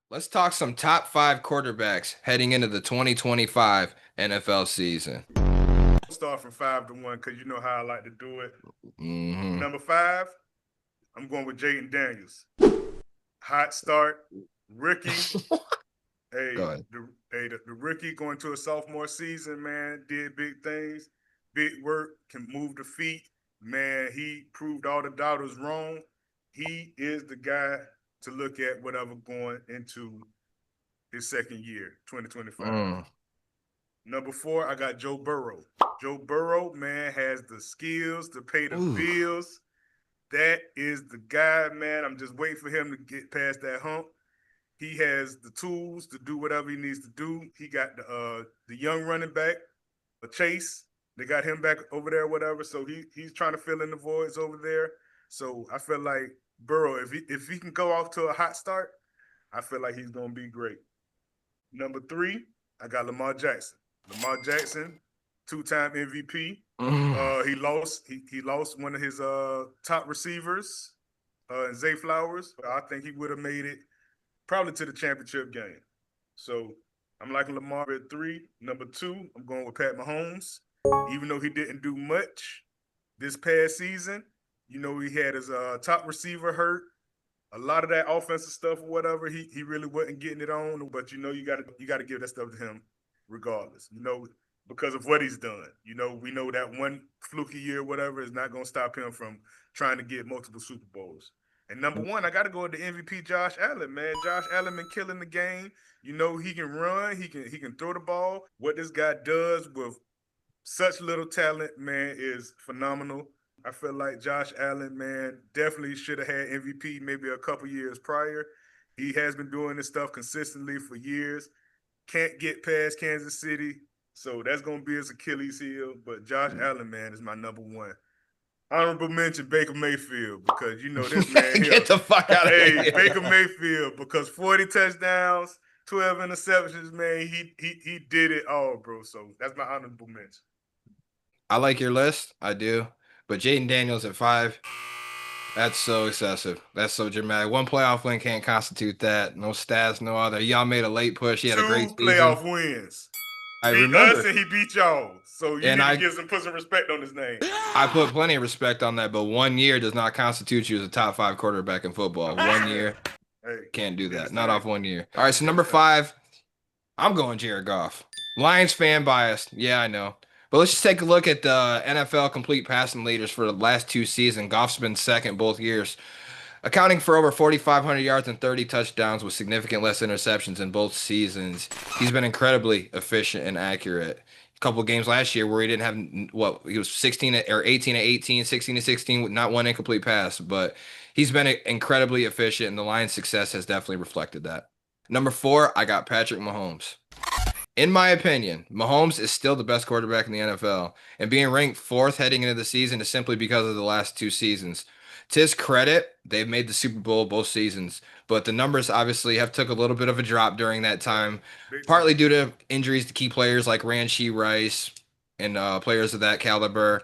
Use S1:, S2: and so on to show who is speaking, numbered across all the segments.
S1: Let's talk some top five quarterbacks heading into the 2025 NFL season.
S2: Start from 5 to 1 because you know how I like to do it.
S1: hmm
S2: Number 5, I'm going with Jaden Daniels. Hot start, rookie.
S1: Go
S2: Hey,
S1: ahead.
S2: the rookie going to a sophomore season, man, did big things, big work, can move the feet. Man, he proved all the doubters wrong. He is the guy to look at whatever going into his second year, 2025.
S1: Mm.
S2: Number 4, I got Joe Burrow. Joe Burrow, man, has the skills to pay the
S1: Ooh.
S2: bills. That is the guy, man. I'm just waiting for him to get past that hump. He has the tools to do whatever he needs to do. He got the young running back, Chase. They got him back over there, whatever. So he's trying to fill in the voids over there. So I feel like Burrow, if he can go off to a hot start, I feel like he's gonna be great. Number 3, I got Lamar Jackson. Lamar Jackson, 2-time MVP.
S1: Mm.
S2: He lost one of his top receivers, Zay Flowers. I think he would have made it probably to the championship game. So I'm liking Lamar at 3. Number 2, I'm going with Pat Mahomes. Even though he didn't do much this past season, he had his top receiver hurt. A lot of that offensive stuff or whatever, he really wasn't getting it on. But you gotta give that stuff to him regardless. Because of what he's done. We know that one fluky year, or whatever, is not gonna stop him from trying to get multiple Super Bowls. And number 1, I gotta go with the MVP Josh Allen, man. Josh Allen been killing the game. He can run, he can throw the ball. What this guy does with such little talent, man, is phenomenal. I feel like Josh Allen, man, definitely should have had MVP maybe a couple years prior. He has been doing this stuff consistently for years. Can't get past Kansas City, so that's going to be his Achilles heel. But Josh Allen, man, is my number 1. Honorable mention Baker Mayfield because this man here.
S1: Get the fuck out of
S2: Hey,
S1: here.
S2: Baker Mayfield because 40 touchdowns, 12 interceptions, man. He did it all, bro. So that's my honorable mention.
S1: I like your list. I do. But Jaden Daniels at five, that's so excessive. That's so dramatic. One playoff win can't constitute that. No stats, no other. Y'all made a late push. He had a great
S2: Two
S1: season.
S2: playoff wins.
S1: I
S2: Beat us
S1: remember.
S2: and he beat y'all. So you
S1: And
S2: need to put some respect on his name.
S1: I put plenty of respect on that, but 1 year does not constitute you as a top five quarterback in football. 1 year,
S2: Hey,
S1: can't do
S2: he did
S1: that.
S2: his
S1: Not
S2: thing.
S1: off 1 year. All
S2: Hey,
S1: right,
S2: he
S1: so
S2: did
S1: number
S2: his thing.
S1: five, I'm going Jared Goff. Lions fan biased. Yeah, I know. But let's just take a look at the NFL complete passing leaders for the last two seasons. Goff's been second both years, accounting for over 4,500 yards and 30 touchdowns with significant less interceptions in both seasons. He's been incredibly efficient and accurate. A couple of games last year where he didn't have what he was 16 or 18 to 18, 16 to 16 with not one incomplete pass, but he's been incredibly efficient and the Lions' success has definitely reflected that. Number four, I got Patrick Mahomes. In my opinion, Mahomes is still the best quarterback in the NFL, and being ranked fourth heading into the season is simply because of the last two seasons. To his credit, they've made the Super Bowl both seasons, but the numbers obviously have took a little bit of a drop during that
S2: Yeah,
S1: time,
S2: big
S1: partly
S2: time.
S1: due to injuries to key players like Ranchi Rice and players of that caliber,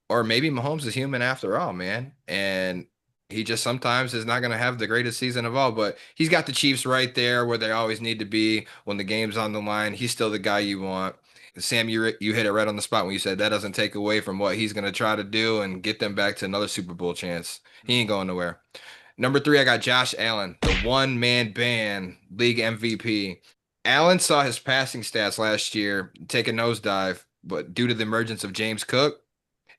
S1: or maybe Mahomes is human after all, man. And he just sometimes is not going to have the greatest season of all, but he's got the Chiefs right there where they always need to be when the game's on the line. He's still the guy you want. Sam, you hit it right on the spot when you said that doesn't take away from what he's going to try to do and get them back to another Super Bowl chance. He ain't going nowhere. Number three, I got Josh Allen, the one man band league MVP. Allen saw his passing stats last year take a nosedive, but due to the emergence of James Cook,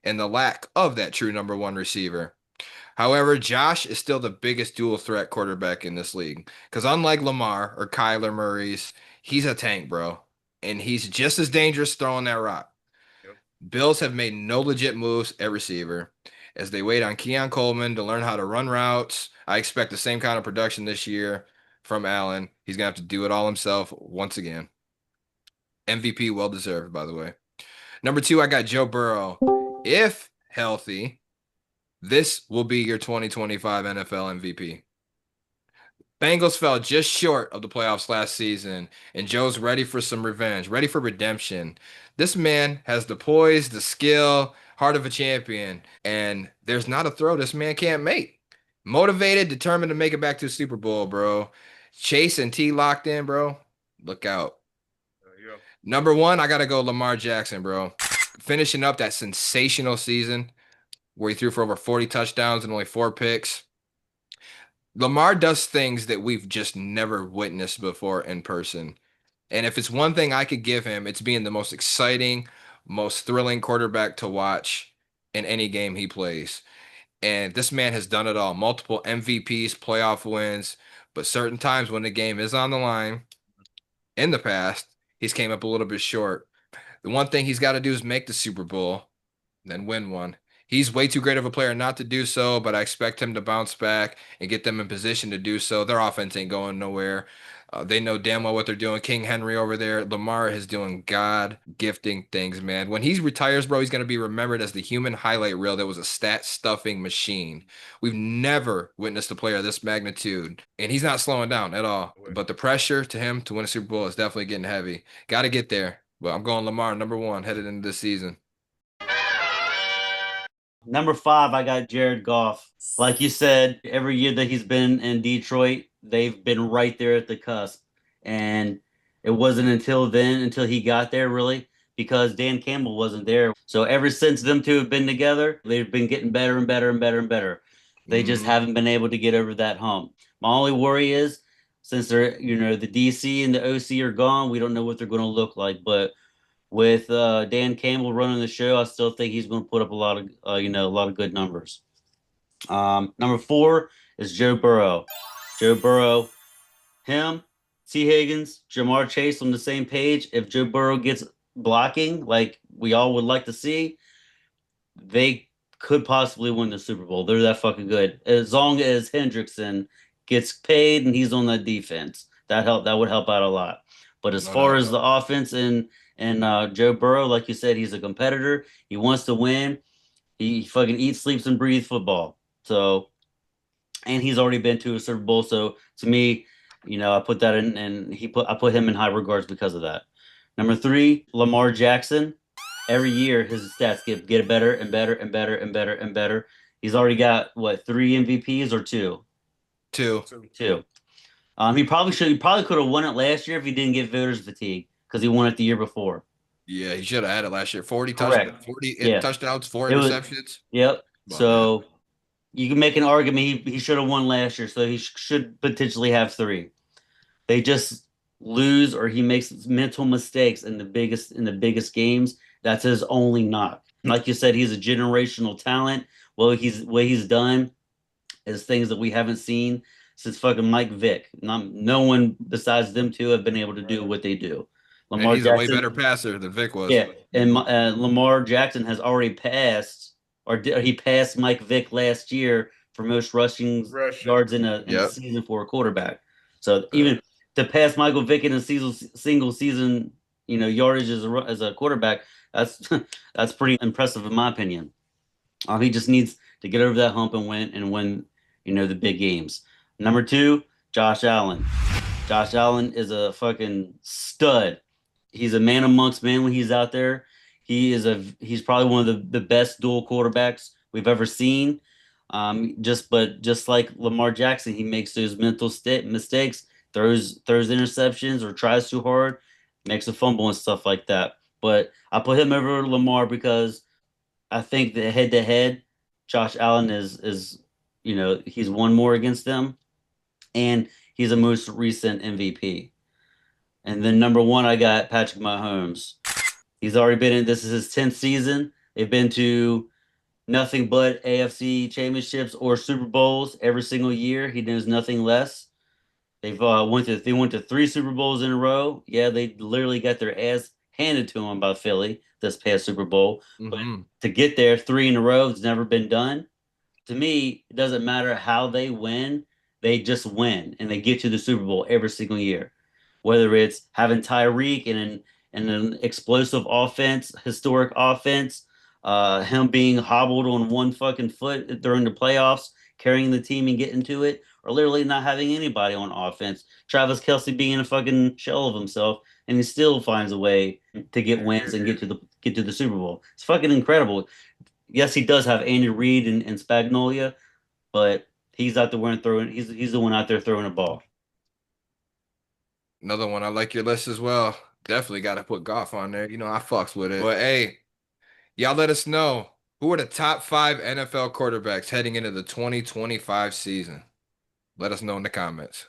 S1: and the lack of that true number one receiver. However, Josh is still the biggest dual threat quarterback in this league because unlike Lamar or Kyler Murray's, he's a tank, bro, and he's just as dangerous throwing that rock.
S2: Yep.
S1: Bills have made no legit moves at receiver as they wait on Keon Coleman to learn how to run routes. I expect the same kind of production this year from Allen. He's gonna have to do it all himself once again. MVP, well deserved, by the way. Number two, I got Joe Burrow. If healthy, this will be your 2025 NFL MVP. Bengals fell just short of the playoffs last season, and Joe's ready for some revenge, ready for redemption. This man has the poise, the skill, heart of a champion, and there's not a throw this man can't make. Motivated, determined to make it back to the Super Bowl, bro. Chase and T locked in, bro. Look out.
S2: Yeah.
S1: Number one, I gotta go Lamar Jackson, bro. Finishing up that sensational season where he threw for over 40 touchdowns and only 4 picks. Lamar does things that we've just never witnessed before in person. And if it's one thing I could give him, it's being the most exciting, most thrilling quarterback to watch in any game he plays. And this man has done it all, multiple MVPs, playoff wins, but certain times when the game is on the line in the past, he's came up a little bit short. The one thing he's got to do is make the Super Bowl, then win one. He's way too great of a player not to do so, but I expect him to bounce back and get them in position to do so. Their offense ain't going nowhere. They know damn well what they're doing. King Henry over there. Lamar is doing God gifting things, man. When he retires, bro, he's going to be remembered as the human highlight reel that was a stat stuffing machine. We've never witnessed a player of this magnitude, and he's not slowing down at all. But the pressure to him to win a Super Bowl is definitely getting heavy. Got to get there. But I'm going Lamar number one headed into this season.
S3: Number five, I got Jared Goff. Like you said, every year that he's been in Detroit, they've been right there at the cusp. And it wasn't until then, until he got there, really, because Dan Campbell wasn't there. So ever since them two have been together, they've been getting better and better and better and better. They just
S1: Hmm.
S3: haven't been able to get over that hump. My only worry is since they're, the DC and the OC are gone, we don't know what they're going to look like. But with Dan Campbell running the show, I still think he's going to put up a lot of a lot of good numbers. Number four is Joe Burrow. Joe Burrow, him, T. Higgins, Jamar Chase on the same page. If Joe Burrow gets blocking like we all would like to see, they could possibly win the Super Bowl. They're that fucking good. As long as Hendrickson gets paid and he's on the defense, that would help out a lot. But as
S1: No
S3: far
S1: doubt.
S3: as the offense and Joe Burrow, like you said, he's a competitor. He wants to win. He fucking eats, sleeps, and breathes football. So, and he's already been to a Super Bowl. So to me, I put that in, and I put him in high regards because of that. Number three, Lamar Jackson. Every year his stats get better and better and better and better and better. He's already got what, three MVPs or two?
S1: Two.
S2: Two.
S3: Two. He probably could have won it last year if he didn't get voters fatigue because he won it the year before.
S1: Yeah, he should have had it last year. 40
S3: Correct.
S1: 40
S3: Yeah.
S1: touchdowns, four
S3: It was.
S1: interceptions.
S3: Yep.
S1: Come on, man.
S3: So you can make an argument he should have won last year, so he should potentially have three. They just lose or he makes mental mistakes in the biggest games. That's his only knock. Like you said, he's a generational talent. Well, what he's done is things that we haven't seen since fucking Mike Vick. No one besides them two have been able to do
S2: Right.
S3: what they do.
S1: And
S3: Lamar
S1: he's a way
S3: Jackson,
S1: better passer than Vic was.
S3: yeah, and Lamar Jackson has already passed, or he passed Mike Vick last year for most rushing
S2: Russian.
S3: yards in a
S1: Yep.
S3: season for a quarterback. So
S1: Uh,
S3: even to pass Michael Vick in a single season, yardage as a quarterback, that's that's pretty impressive in my opinion. He just needs to get over that hump and win, the big games. Number two, Josh Allen. Josh Allen is a fucking stud. He's a man amongst men when he's out there. He's probably one of the best dual quarterbacks we've ever seen. Just like Lamar Jackson, he makes those mental mistakes, throws interceptions or tries too hard, makes a fumble and stuff like that. But I put him over Lamar because I think that head to head, Josh Allen is he's won more against them, and he's a most recent MVP. And then number one, I got Patrick Mahomes. He's already been in. This is his 10th season. They've been to nothing but AFC championships or Super Bowls every single year. He does nothing less. They went to three Super Bowls in a row. Yeah, they literally got their ass handed to them by Philly this past Super Bowl. But
S1: hmm
S3: to get there three in a row, it's never been done. To me, it doesn't matter how they win, they just win and they get to the Super Bowl every single year. Whether it's having Tyreek and an explosive offense, historic offense, him being hobbled on one fucking foot during the playoffs, carrying the team and getting to it, or literally not having anybody on offense. Travis Kelsey being a fucking shell of himself, and he still finds a way to get wins and get to the Super Bowl. It's fucking incredible. Yes, he does have Andy Reid and Spagnolia, but he's out there throwing. He's the one out there throwing the ball.
S1: Another one. I like your list as well. Definitely got to put golf on there. You know, I fucks with it. But hey, y'all let us know who are the top 5 NFL quarterbacks heading into the 2025 season. Let us know in the comments.